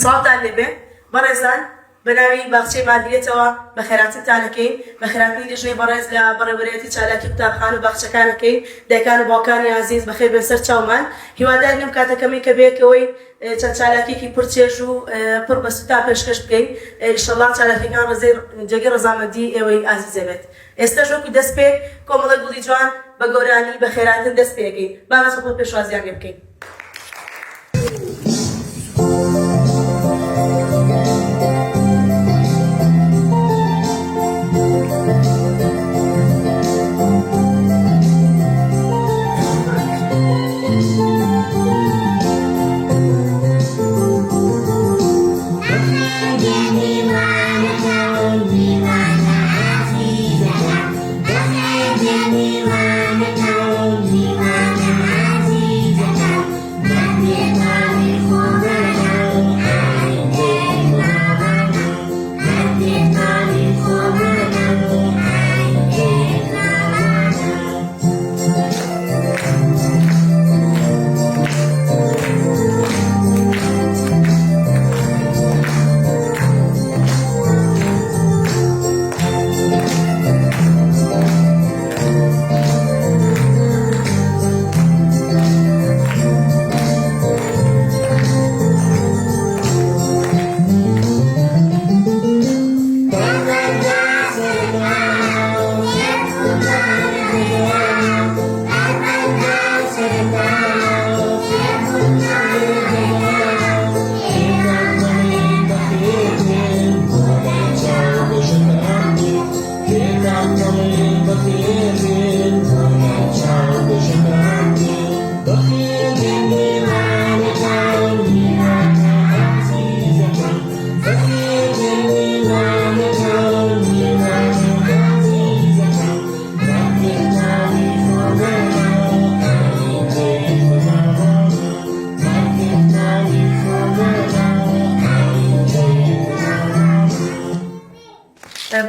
ساڵتان لێبێ بەڕێزان بەناوی باخچەی مادیێتەوە بە خێراتتانەکەین بە خێراتنی دژنەی بەڕێز لە بەڕێوەبەرێتی چالاکی قوتابخانە و باخچەکانەکەی دایکان و باوکانی عزیز بەخێر بێن سەر چاومان هیواداریم کاتەکەمی کە بێکەوەی چەند چالاکێکی پڕ چێژ و پڕ بە سوتا پێشکەش بکەین ئینشەڵڵا چالاکیەکان ڕێزەی جێگەی ڕەزامەندی ئێوەی عزیزە بێت ئێستاش وەکو دەست پێ کۆمەڵە گوڵی جوان بە گۆرانی بە خێراتن دەست پێگەین بابەت بۆ پێشوازیان لێ بکەین.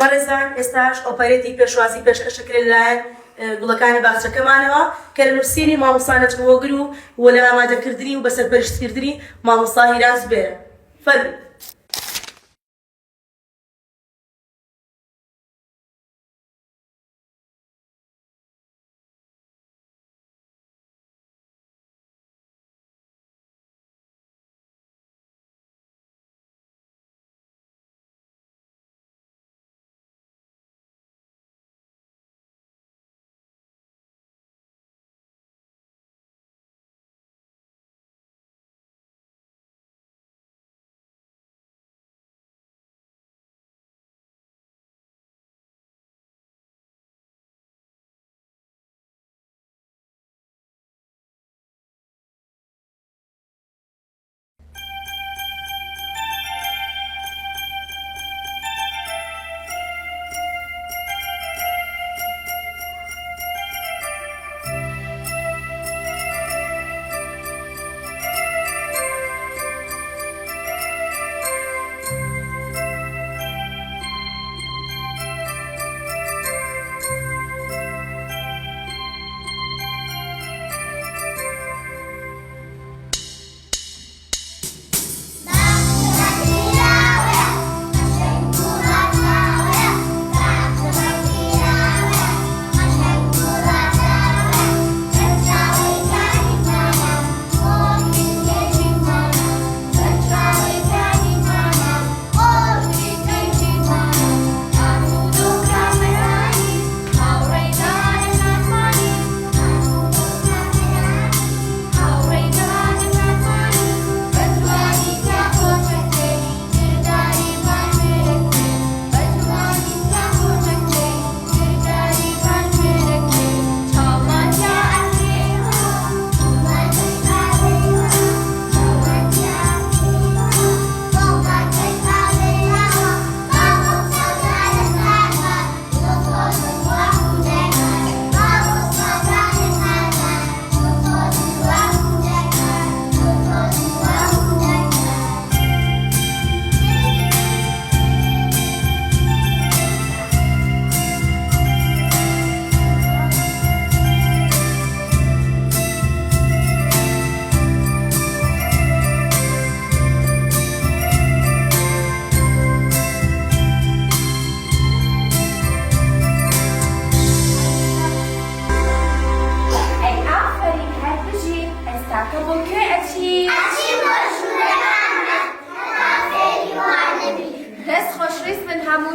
بەڕێزان ئێستاش ئۆپەرێتی پێشوازی پێشکەشەکرێت لەلایەن گوڵەکانی باخچەکەمانەوە کە لە نووسینی مامۆستا نەجمەوەگر و لە ئامادەکردنی و بەسەرپەرشتکردنی مامۆستا هیران زبێرە فەرمووی.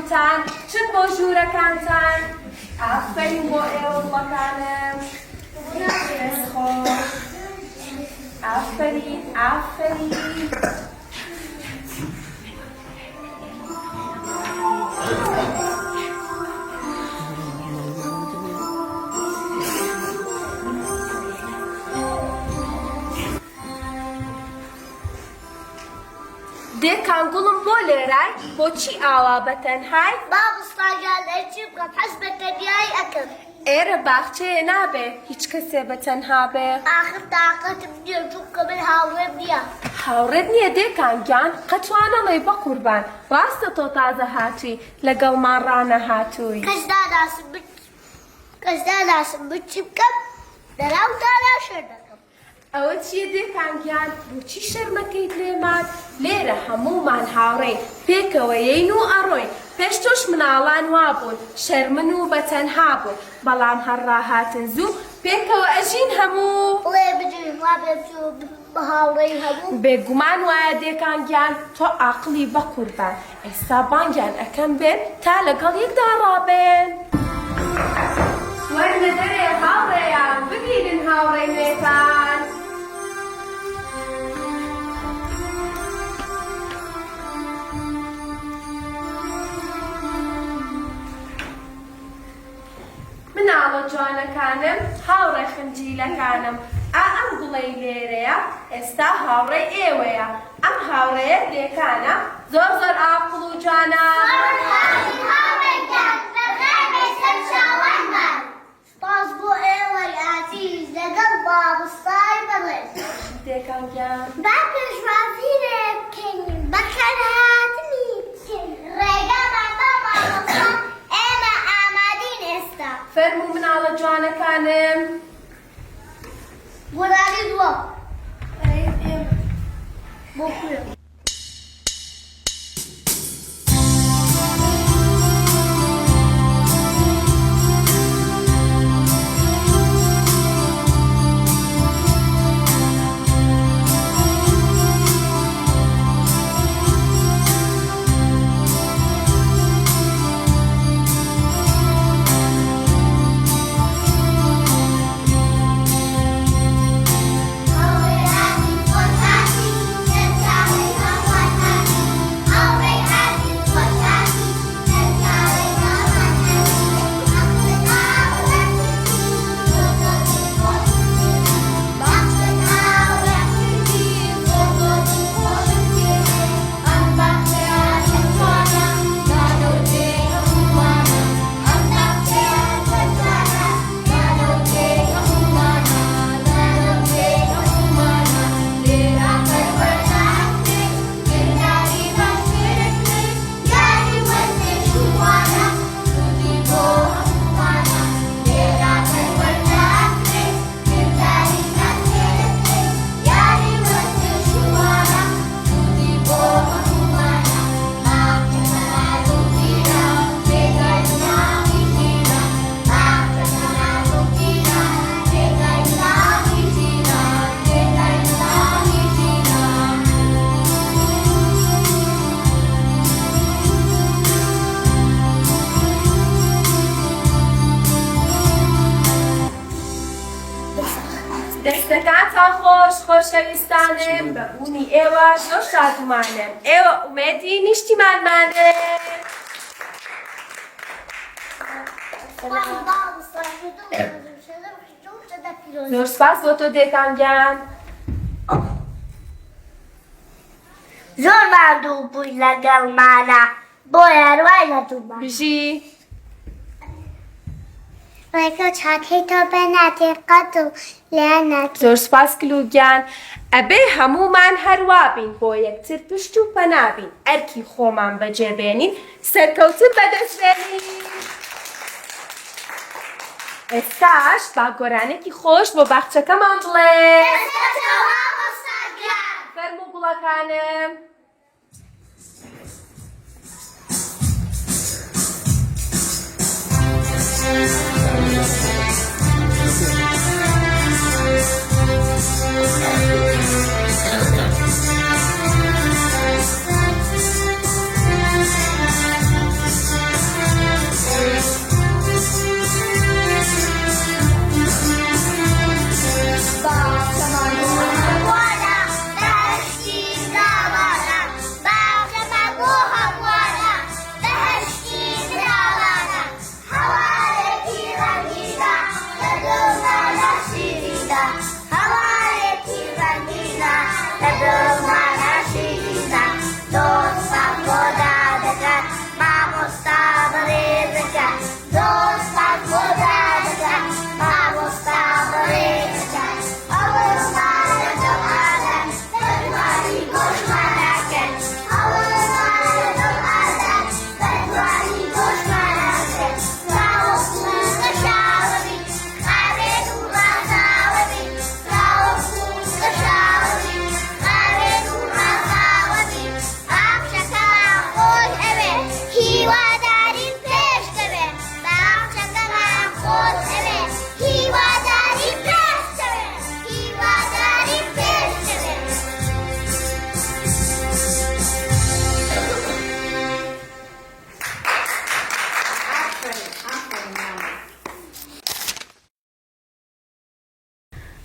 هاتووتان چن بۆ ژوورەکانتان ئافەرین بۆ ئێوە وڵەکانم خۆش ئافەرین ئافەرین دێکان گوڵم بۆ لێرای بۆچی ئاوا بەتەنهای بابستاگیان لەچی بکەم حەز بە تەنیایی ئەکەم ئێرە باخچەیە نابێ هیچ کەسێ بەتەنها بێ ئاخر تااقەتم نییە چونکە من هاوڕێم نییە هاوڕێت نییە دێکان گیان قەتوانەڵێ بە قوربان ڕاستە تۆ تازە هاتووی لەگەڵمان ڕانە هاتووی کەس داناسم بچی بکەم دەراو دانا شەر دەکەم ئەوە چیە دێکان گیان بۆچی شەرمەکەیت لێمان لێرە هەموومان هاوڕێ پێکەوە یین و ئەڕۆی پێش تۆش مناڵان وابوون شەرمن و بەتەنها بوون بەڵام هەرڕاهاتن زوو پێکەوە ئەژین هەموو بڵێ بجوین وا بێ بە هاوڕێی هەموو بێگومان وایە دێکان گیان تۆ عاقڵی بە قوربان ئێستا بانگیان ئەکەم بێن تا لەگەڵ یەکدا ڕابێن وەرنە دەرێ هاوڕێیان بگیرن هاوڕێ نوێتان مناڵە جوانەکانم هاوڕێ خنجیلەکانم ئەم گوڵەی لێرەیە ئێستا هاوڕێ ئێوەیە ئەم هاوڕێیە دێکانە زۆر زۆر عاقڵ و جوانە سپاس بۆ ئێوەی ئازیز لەگەڵ بابستای بەڕێز دێکان گیان با پێشوازیرێ بکەین بەکەرهاتنی بکەین ڕێگامان بە مامۆستا ئێمە ئامادەین ئێستا فەرموو مناڵە جوانەکانم بۆداری دووە بۆ کوێ دەستەکانتان خۆش خۆشەویستانم بەبوونی ئێوە زۆر شادومانم ئێوە ئومێدی نیشتیمانمانن زۆر سپاس بۆ تۆ دێکان گیان زۆر ماندوو بووی لەگەڵمانە بۆ یاروای نەدوومان بژی ڕێگە چاکەی تۆ بەناتێ قەت و لێیان ناکەی زۆر سپاس کلوگیان ئەبێ هەموومان هەروە بین بۆ یەکتر پشت و پەنابین ئەرکی خۆمان بەجێبێنین سەرکەوتن بەدەستێنین ئێستاش با گۆرانێکی خۆش بۆ باخچەکەمان بڵێ فەرموو گوڵەکانم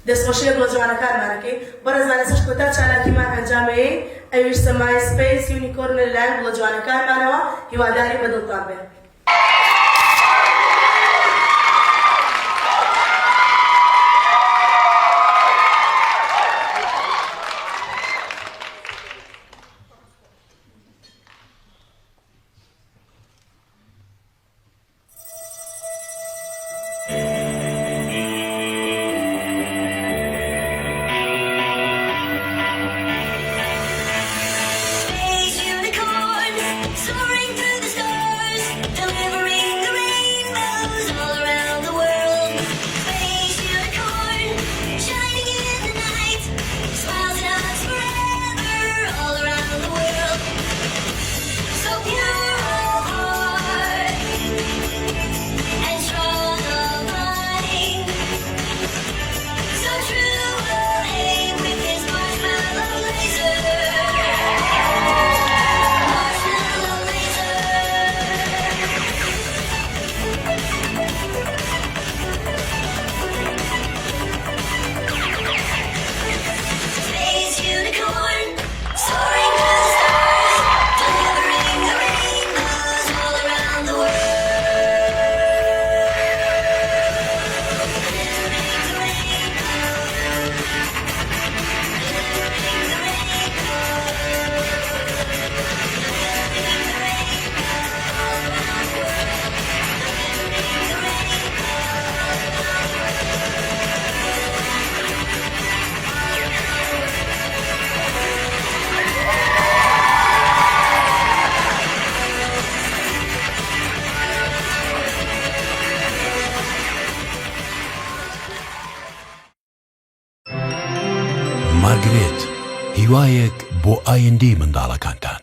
دەستخۆشیە بۆ جوانەکانمانەکەی بەڕێزان لەسەر کۆتا چالاکیمان ئەنجامەیە ئەویش سەمای سپیس یونیکۆرن لەلایەن بڵە جوانەکانمانەوە هیواداری بەدڵتان بێ. مارگرێت هیوایەک بۆ ئایندەی منداڵەکانتان.